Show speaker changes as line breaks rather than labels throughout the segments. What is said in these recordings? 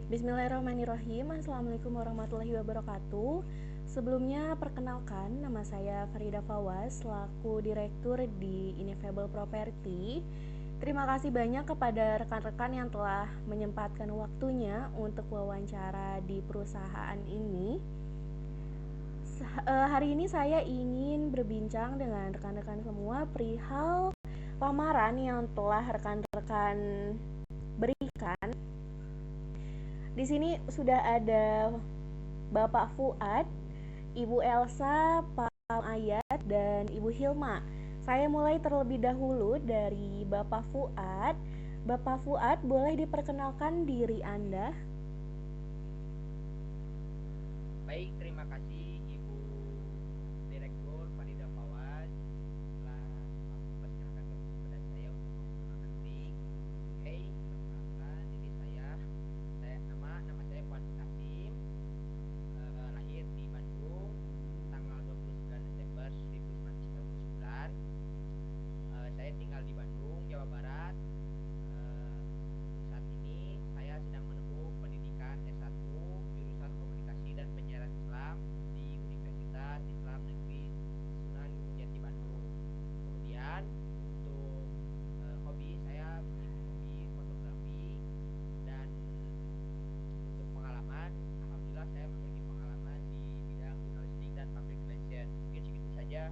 Baik, bismillahirrahmanirrahim. Assalamualaikum warahmatullahi wabarakatuh. Sebelumnya, perkenalkan, nama saya Farida Fawaz, selaku Direktur di Ineffable Property. Terima kasih banyak kepada rekan-rekan yang telah menyempatkan waktunya untuk wawancara di perusahaan ini. Hari ini saya ingin berbincang dengan rekan-rekan semua perihal lamaran yang telah rekan-rekan berikan. Di sini sudah ada Bapak Fuad, Ibu Elsa, Pak Ayat, dan Ibu Hilma. Saya mulai terlebih dahulu dari Bapak Fuad. Bapak Fuad, boleh diperkenalkan diri Anda?
Baik, terima kasih Ibu Direktur Farida Fawaz telah mempersilahkan kepada saya untuk memperkenalkan diri. Oke, perkenalkan diri nama saya Fuad Kasim, lahir di Bandung tanggal 29 Desember 1999. Saya tinggal di Bandung, Jawa Barat. Untuk saat ini saya sedang menempuh pendidikan S1 jurusan Komunikasi dan Penyiaran Islam di Universitas Islam Negeri Sunan Gunung Jati Bandung. Kemudian untuk hobi saya memiliki hobi fotografi, dan untuk pengalaman, alhamdulillah saya memiliki pengalaman di bidang jurnalistik dan public relation. Mungkin segitu saja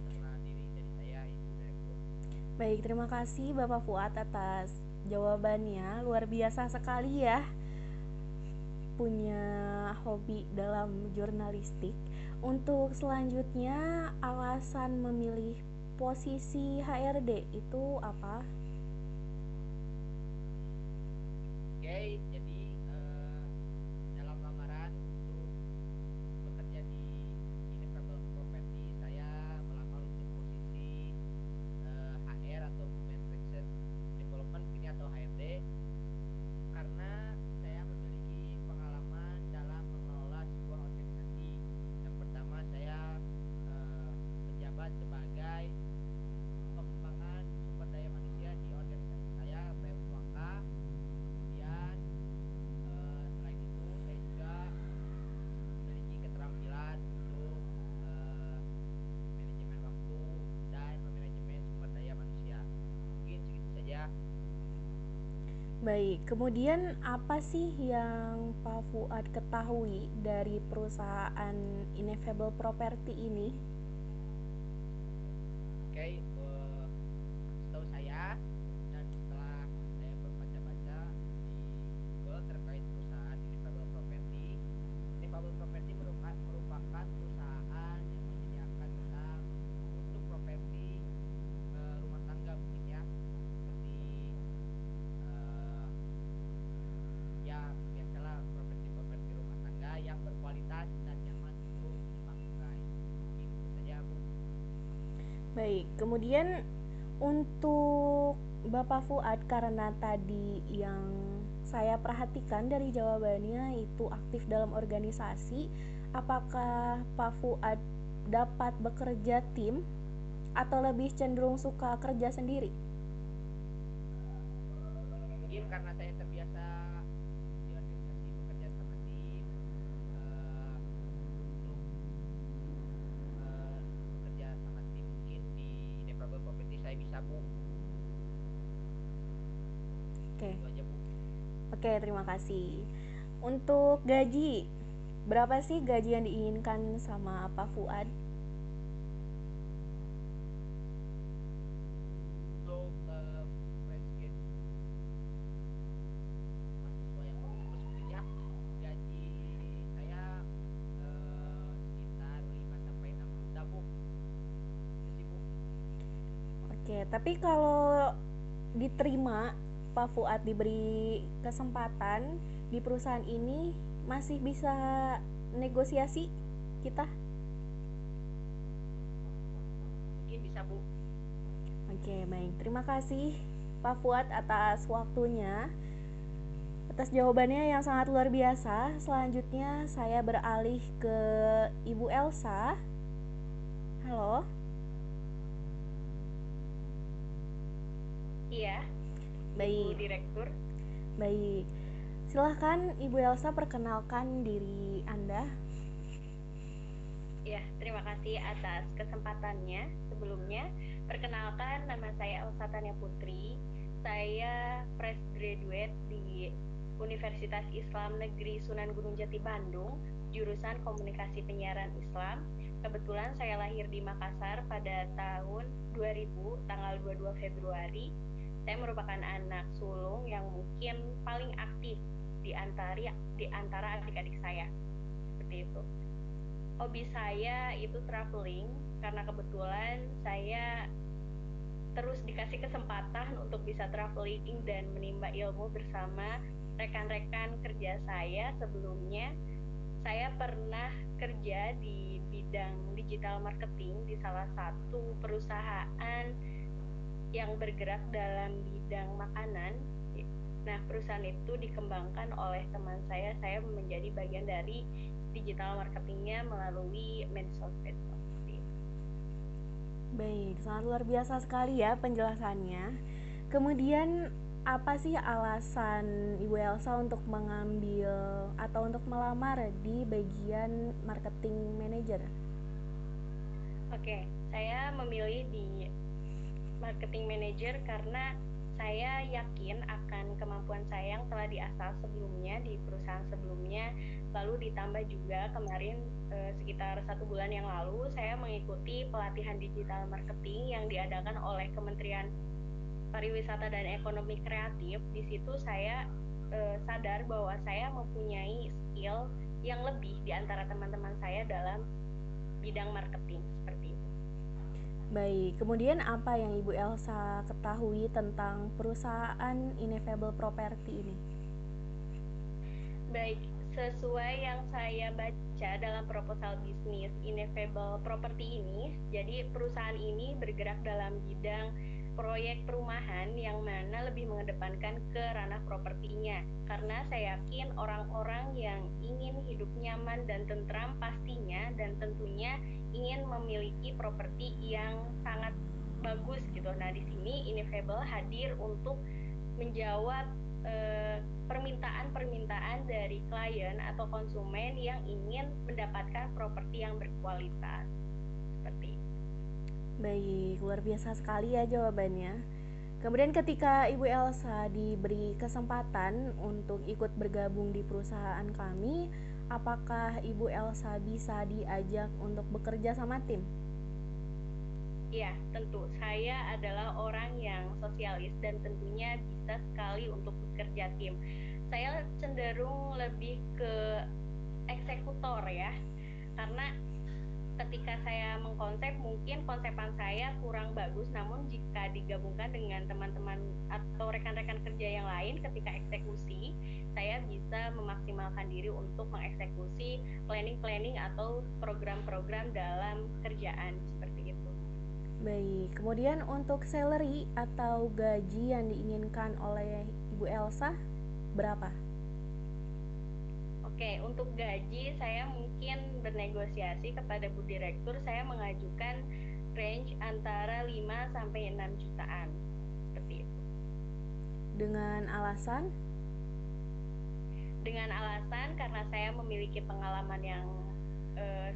perkenalan diri dari saya, Ibu Direktur.
Baik, terima kasih Bapak Fuad atas jawabannya. Luar biasa sekali ya, punya hobi dalam jurnalistik. Untuk selanjutnya, alasan memilih posisi HRD itu apa?
Oke, jadi dalam lamaran untuk bekerja di Ineffable Property, saya melamar untuk posisi HR atau Human Resource Development mungkin ya, atau HRD, karena saya memiliki pengalaman dalam mengelola sebuah organisasi. Yang pertama, saya menjabat sebagai pengembangan sumber daya manusia di organisasi saya, PWK. Kemudian selain itu saya juga memiliki keterampilan untuk manajemen waktu dan manajemen sumber daya manusia. Mungkin segitu saja.
Baik, kemudian apa sih yang Pak Fuad ketahui dari perusahaan Ineffable Property ini?
Oke, setahu saya dan setelah saya berbaca-baca di Google terkait perusahaan Ineffable Property, Ineffable Property merupakan perusahaan yang menyediakan tentang untuk properti rumah tangga mungkin ya, seperti eh, ya biasalah properti-properti rumah tangga yang berkualitas dan nyaman untuk dipakai. Mungkin itu saja, Bu.
Baik, kemudian untuk Bapak Fuad, karena tadi yang saya perhatikan dari jawabannya itu aktif dalam organisasi, apakah Pak Fuad dapat bekerja tim atau lebih cenderung suka kerja sendiri?
Mungkin karena saya terbiasa di organisasi bekerja sama tim, eh, untuk eh, bekerja sama tim mungkin di Ineffable Property saya bisa, Bu.
Oke,
Itu aja, Bu.
oke, terima kasih. Untuk gaji, berapa sih gaji yang diinginkan sama Pak Fuad?
Untuk fresh grade mahasiswa yang baru lulus mungkin ya, gaji saya sekitar 5 sampai 6 juta, Bu. Itu sih, Bu.
Oke, tapi kalau diterima, Pak Fuad diberi kesempatan di perusahaan ini, masih bisa negosiasi kita?
Mungkin bisa, Bu.
Oke, baik. Terima kasih Pak Fuad atas waktunya, atas jawabannya yang sangat luar biasa. Selanjutnya saya beralih ke Ibu Elsa. Halo.
Iya, Ibu
Baik,
Direktur.
baik. Silahkan Ibu Elsa perkenalkan diri Anda.
Ya, terima kasih atas kesempatannya. Sebelumnya, perkenalkan nama saya Elsa Tania Putri. Saya fresh graduate di Universitas Islam Negeri Sunan Gunung Jati Bandung, jurusan Komunikasi Penyiaran Islam. Kebetulan saya lahir di Makassar pada tahun 2000, tanggal 22 Februari. Saya merupakan anak sulung yang mungkin paling aktif di antara adik-adik saya. Seperti itu. Hobi saya itu traveling, karena kebetulan saya terus dikasih kesempatan untuk bisa traveling dan menimba ilmu bersama rekan-rekan kerja saya. Sebelumnya saya pernah kerja di bidang digital marketing di salah satu perusahaan yang bergerak dalam bidang makanan. Nah, perusahaan itu dikembangkan oleh teman saya menjadi bagian dari digital marketingnya melalui medsos.
Baik, sangat luar biasa sekali ya penjelasannya. Kemudian apa sih alasan Ibu Elsa untuk mengambil atau untuk melamar di bagian marketing manager?
Oke, saya memilih di marketing manager karena saya yakin akan kemampuan saya yang telah diasah sebelumnya di perusahaan sebelumnya, lalu ditambah juga kemarin sekitar 1 bulan yang lalu saya mengikuti pelatihan digital marketing yang diadakan oleh Kementerian Pariwisata dan Ekonomi Kreatif. Di situ saya sadar bahwa saya mempunyai skill yang lebih di antara teman-teman saya dalam bidang marketing, seperti itu.
Baik, kemudian apa yang Ibu Elsa ketahui tentang perusahaan Ineffable Property ini?
Baik, sesuai yang saya baca dalam proposal bisnis Ineffable Property ini, jadi perusahaan ini bergerak dalam bidang proyek perumahan yang mana lebih mengedepankan ke ranah propertinya. Karena saya yakin orang-orang yang ingin hidup nyaman dan tentram pastinya dan tentunya ingin memiliki properti yang sangat bagus gitu. Nah, di sini Ineffable hadir untuk menjawab permintaan-permintaan dari klien atau konsumen yang ingin mendapatkan properti yang berkualitas. Seperti itu.
Baik, luar biasa sekali ya jawabannya. Kemudian ketika Ibu Elsa diberi kesempatan untuk ikut bergabung di perusahaan kami, apakah Ibu Elsa bisa diajak untuk bekerja sama tim?
Iya, tentu. Saya adalah orang yang sosialis dan tentunya bisa sekali untuk bekerja tim. Saya cenderung lebih ke eksekutor ya, karena ketika saya mengkonsep mungkin konsepan saya kurang bagus, namun jika digabungkan dengan teman-teman atau rekan-rekan kerja yang lain ketika eksekusi, saya bisa memaksimalkan diri untuk mengeksekusi planning-planning atau program-program dalam kerjaan, seperti itu.
Baik, kemudian untuk salary atau gaji yang diinginkan oleh Ibu Elsa berapa?
Oke, untuk gaji saya mungkin bernegosiasi kepada Bu Direktur, saya mengajukan range antara 5 sampai 6 jutaan. Seperti itu.
Dengan alasan?
Dengan alasan karena saya memiliki pengalaman yang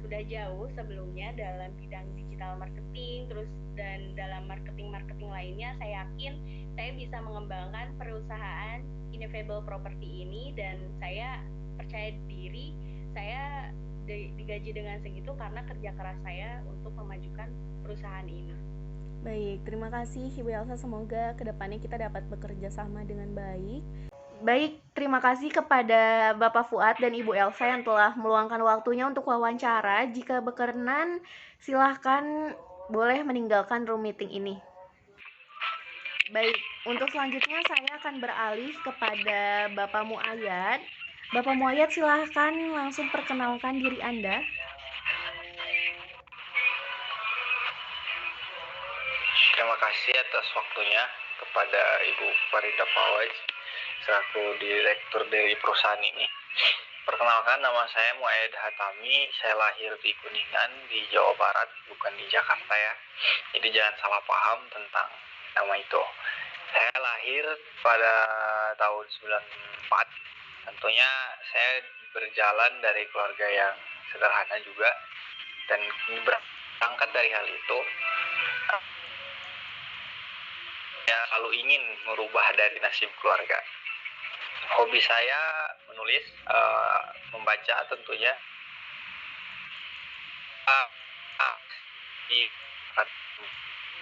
sudah jauh sebelumnya dalam bidang digital marketing, terus dan dalam marketing lainnya, saya yakin saya bisa mengembangkan perusahaan Ineffable Property ini dan saya percaya diri saya digaji dengan segitu karena kerja keras saya untuk memajukan perusahaan ini.
Baik, terima kasih Ibu Elsa, semoga kedepannya kita dapat bekerja sama dengan baik. Baik, terima kasih kepada Bapak Fuad dan Ibu Elsa yang telah meluangkan waktunya untuk wawancara. Jika berkenan, silahkan boleh meninggalkan room meeting ini. Baik, untuk selanjutnya saya akan beralih kepada Bapak Muayyad. Bapak Muayyad, silahkan langsung perkenalkan diri Anda.
Terima kasih atas waktunya kepada Ibu Farida Fawaz selaku direktur dari perusahaan ini. Perkenalkan, nama saya Muayyad Hatami. Saya lahir di Kuningan di Jawa Barat, bukan di Jakarta ya. Jadi jangan salah paham tentang nama itu. Saya lahir pada tahun 94 dan waktunya saya berjalan dari keluarga yang sederhana juga, dan berangkat dari hal itu ya selalu ingin merubah dari nasib keluarga. Hobi saya menulis, membaca tentunya.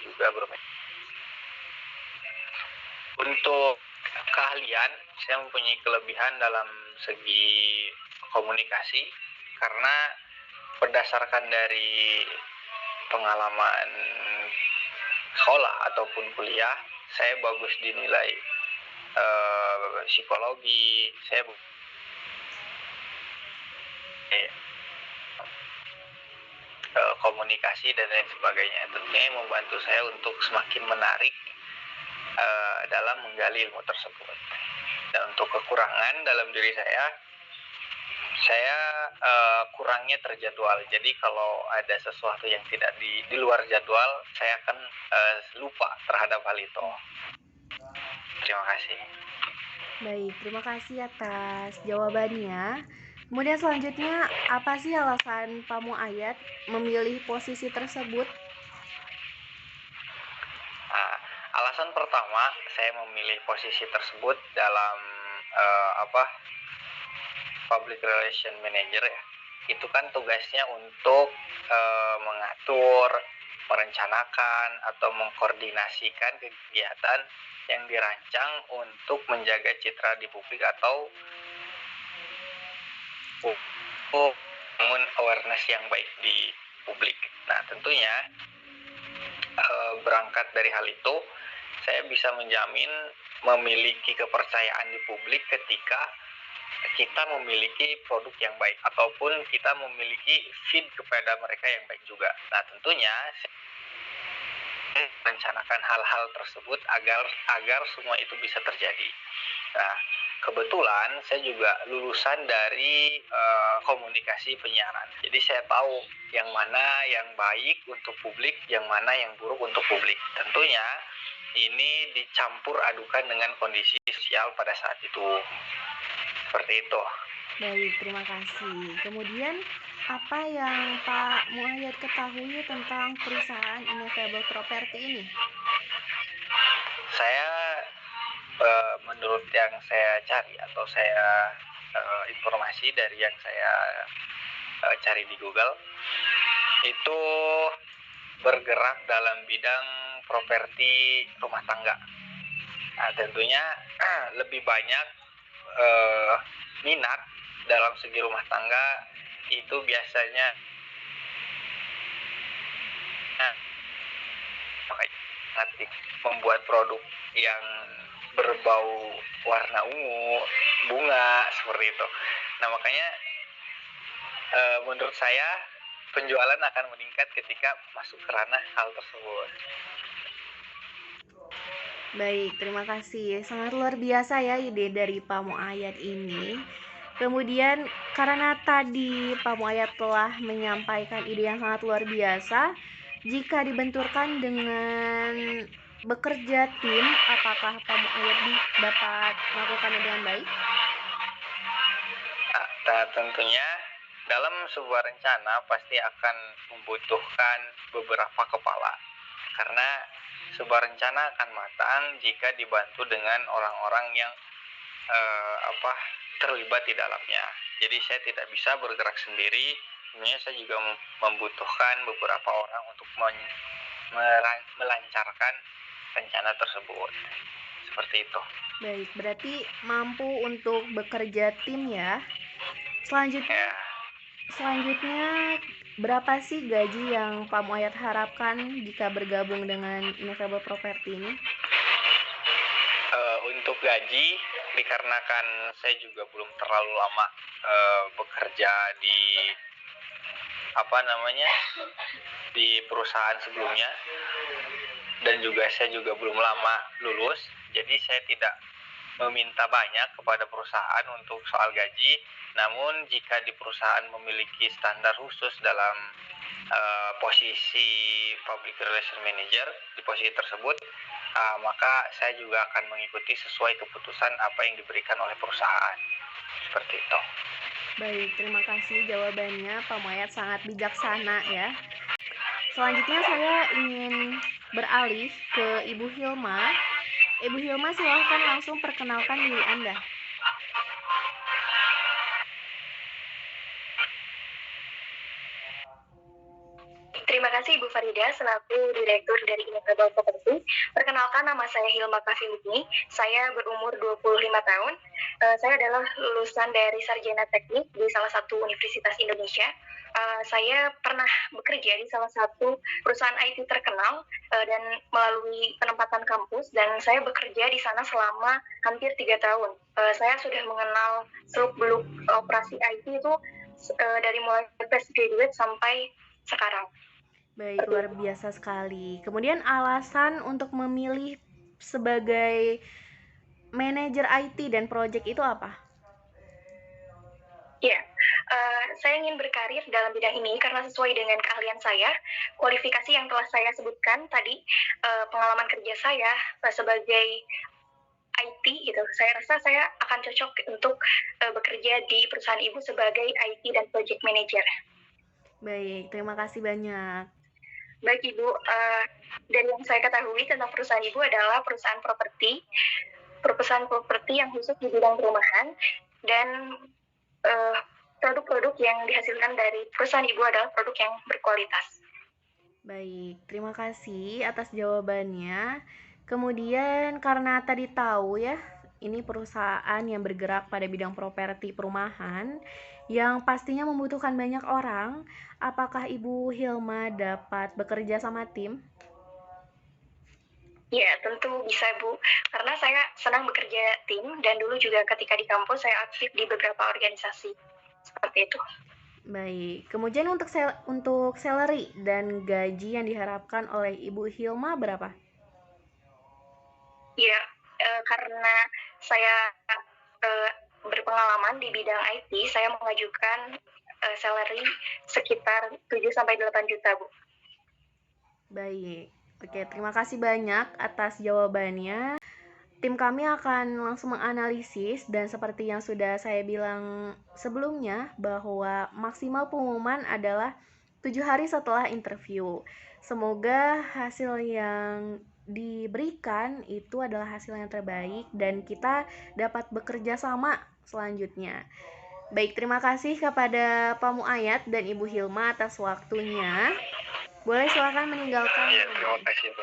Juga bermain. Untuk keahlian, saya mempunyai kelebihan dalam segi komunikasi karena berdasarkan dari pengalaman sekolah ataupun kuliah, saya bagus dinilai psikologi, saya komunikasi dan lain sebagainya. Tentunya membantu saya untuk semakin menarik dalam menggali ilmu tersebut. Dan untuk kekurangan dalam diri saya kurangnya terjadwal. Jadi kalau ada sesuatu yang tidak di luar jadwal, saya akan lupa terhadap hal itu. Terima kasih.
Baik, terima kasih atas jawabannya. Kemudian selanjutnya, apa sih alasan Pak Muayyad memilih posisi tersebut?
Alasan pertama, saya memilih posisi tersebut dalam public relation manager ya. Itu kan tugasnya untuk mengatur, merencanakan atau mengkoordinasikan kegiatan yang dirancang untuk menjaga citra di publik atau membangun awareness yang baik di publik. Nah, tentunya berangkat dari hal itu, saya bisa menjamin memiliki kepercayaan di publik ketika kita memiliki produk yang baik ataupun kita memiliki feed kepada mereka yang baik juga. Nah, tentunya saya merencanakan hal-hal tersebut agar semua itu bisa terjadi. Nah, kebetulan saya juga lulusan dari komunikasi penyiaran. Jadi saya tahu yang mana yang baik untuk publik, yang mana yang buruk untuk publik. Tentunya ini dicampur adukan dengan kondisi sosial pada saat itu. Seperti itu.
Baik, terima kasih. Kemudian, apa yang Pak Muayyad ketahui tentang perusahaan Ineffable Property ini?
Saya menurut yang saya cari atau saya informasi dari yang saya cari di Google, itu bergerak dalam bidang properti rumah tangga. Nah, tentunya lebih banyak minat dalam segi rumah tangga itu biasanya membuat produk yang berbau warna ungu, bunga, seperti itu. Nah, makanya menurut saya penjualan akan meningkat ketika masuk ke ranah hal tersebut.
Baik, terima kasih. Sangat luar biasa ya ide dari Pak Muayyad ini. Kemudian karena tadi Pak Muayyad telah menyampaikan ide yang sangat luar biasa, jika dibenturkan dengan bekerja tim, apakah Pak Muayyad dapat melakukannya dengan baik?
Nah, tentunya dalam sebuah rencana pasti akan membutuhkan beberapa kepala, karena sebuah rencana akan matang jika dibantu dengan orang-orang yang terlibat di dalamnya. Jadi saya tidak bisa bergerak sendiri. Sebenarnya saya juga membutuhkan beberapa orang untuk melancarkan rencana tersebut. Seperti itu.
Baik, berarti mampu untuk bekerja tim ya. Selanjutnya berapa sih gaji yang Pak Muayyad harapkan jika bergabung dengan Ineffable Property ini?
Untuk gaji, dikarenakan saya juga belum terlalu lama bekerja di di perusahaan sebelumnya, dan juga saya juga belum lama lulus, jadi saya tidak meminta banyak kepada perusahaan untuk soal gaji. Namun jika di perusahaan memiliki standar khusus dalam posisi Public Relation Manager di posisi tersebut, maka saya juga akan mengikuti sesuai keputusan apa yang diberikan oleh perusahaan. Seperti itu.
Baik, terima kasih jawabannya Pak Mayat, sangat bijaksana ya. Selanjutnya saya ingin beralih ke Ibu Hilma. Ibu Hilma, silahkan langsung perkenalkan diri Anda.
Terima kasih Ibu Farida, selaku Direktur dari Inevitable Property. Perkenalkan, nama saya Hilma Kafilmi. Saya berumur 25 tahun. Saya adalah lulusan dari Sarjana Teknik di salah satu universitas Indonesia. Saya pernah bekerja di salah satu perusahaan IT terkenal dan melalui penempatan kampus, dan saya bekerja di sana selama hampir 3 tahun. Saya sudah mengenal seluk-beluk operasi IT itu dari mulai fresh graduate sampai sekarang.
Baik, luar biasa sekali. Kemudian alasan untuk memilih sebagai manajer IT dan project itu apa?
Ya, saya ingin berkarir dalam bidang ini karena sesuai dengan keahlian saya, kualifikasi yang telah saya sebutkan tadi, pengalaman kerja saya sebagai IT gitu. Saya rasa saya akan cocok untuk bekerja di perusahaan ibu sebagai IT dan project manager.
Baik, terima kasih banyak.
Baik Ibu, dari yang saya ketahui tentang perusahaan Ibu adalah perusahaan properti yang khusus di bidang perumahan, dan produk-produk yang dihasilkan dari perusahaan Ibu adalah produk yang berkualitas.
Baik, terima kasih atas jawabannya. Kemudian karena tadi tahu ya, ini perusahaan yang bergerak pada bidang properti perumahan yang pastinya membutuhkan banyak orang. Apakah Ibu Hilma dapat bekerja sama tim?
Ya, tentu bisa Bu. Karena saya senang bekerja tim, dan dulu juga ketika di kampus saya aktif di beberapa organisasi. Seperti itu.
Baik, kemudian untuk salary dan gaji yang diharapkan oleh Ibu Hilma berapa?
Ya, karena saya berpengalaman di bidang IT, saya mengajukan salary sekitar 7-8 juta, Bu.
Baik, oke, terima kasih banyak atas jawabannya. Tim kami akan langsung menganalisis, dan seperti yang sudah saya bilang sebelumnya, bahwa maksimal pengumuman adalah 7 hari setelah interview. Semoga hasil yang diberikan itu adalah hasil yang terbaik dan kita dapat bekerja sama selanjutnya. Baik, terima kasih kepada Pak Muayat dan Ibu Hilma atas waktunya. Boleh silakan meninggalkan.
Iya, terima kasih Bu.